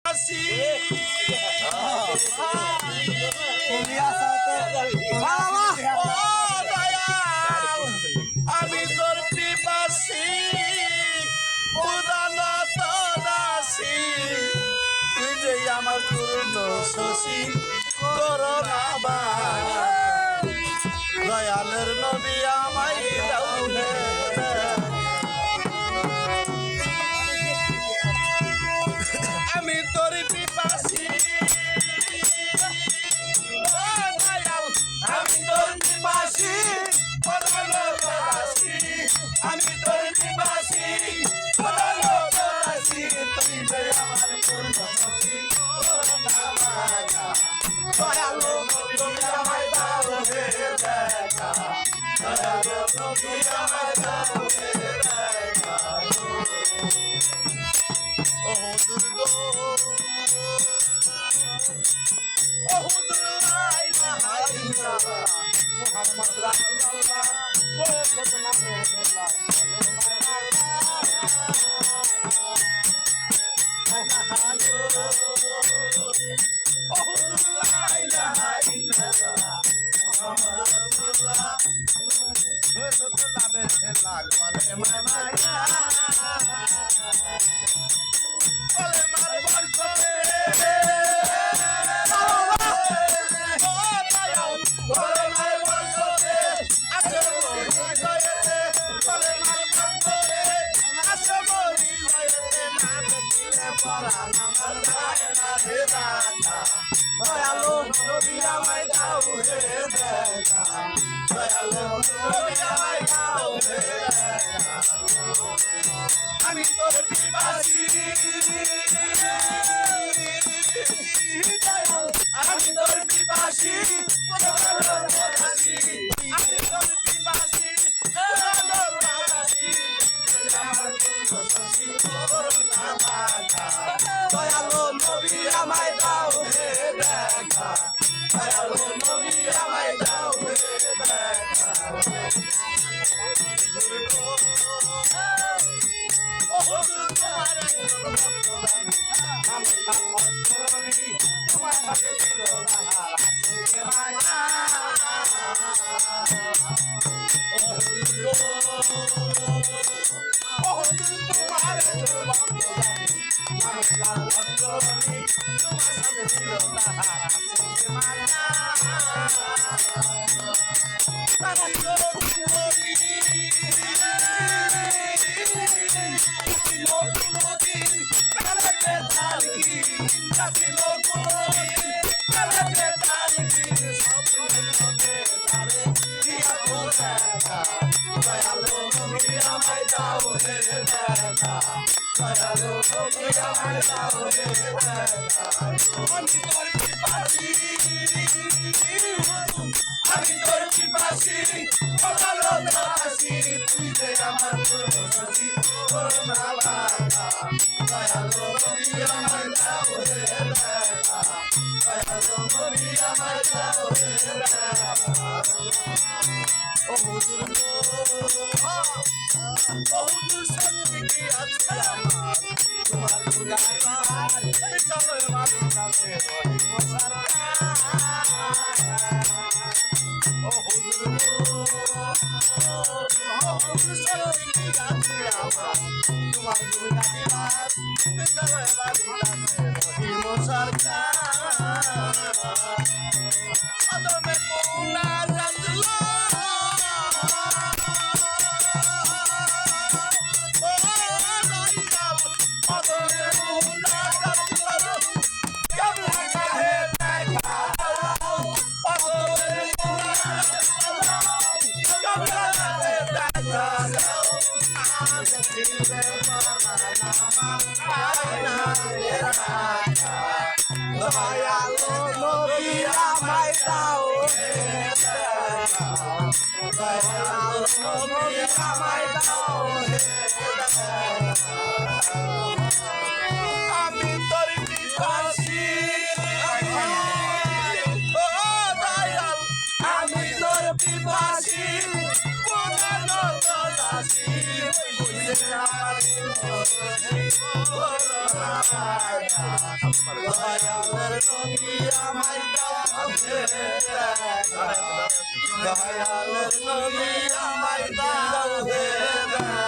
আসি আমি তোর পিপাসি উদানত দাসী তুই যে আমার পূর্ণ শশী করোনা দয়ালের নবী আমায় দাও আমি তোর পিপাসি আমি তোর পিপাসি আমি তোর পিপাসি তুই যে আমার পূর্ণ শশী করোনা দয়ালো নবী আমায় দাও হে দেখা দয়ালো নবী আমায় দাও হে দেখা ও দুর্গো ও দুর্গা ইলাহা ইল্লাল্লাহ মুহাম্মদ রাসূলুল্লাহ ও নামে আল্লাহ দয়ালো নবী আমায় দাও হে দেখা দয়ালো নবী আমায় দাও হে দেখা আমি তোর পিপাসি আমি তোর পিপাসি আমি তোর পিপাসি দয়ালো নবী আমায় দাও হে দেখা দয়ালো নবী আমায় দাও হে দেখা আমি তোর পিপাসি তুই যে আমার পূর্ণ শশী করোনা দয়ালো নবী আমায় দাও হে দেখা দয়ালো নবী আমায় দাও হে দেখা ও হুজুর ও হুজুর সত্যি কি আছে তোমার গুনাহগার চলো মাঝে কাছে রহিম সরকার ও হুজুর সত্যি কি আছে আমার তোমার গুনাহগার চলো মাঝে কাছে রহিম সরকার আদমে মৌলা জানলা দয়ালো নবী আমায় দাও হে দেখা দয়ালো নবী আমায় দাও হে দেখা আমি তোর পিপাসি ও দয়াল আমি তোর পিপাসি পুরানো দাসী তুই যে আমার দয়ালের নবী আমায় দাও হে দেখা দয়ালের নবী আমায় দাও হে দেখা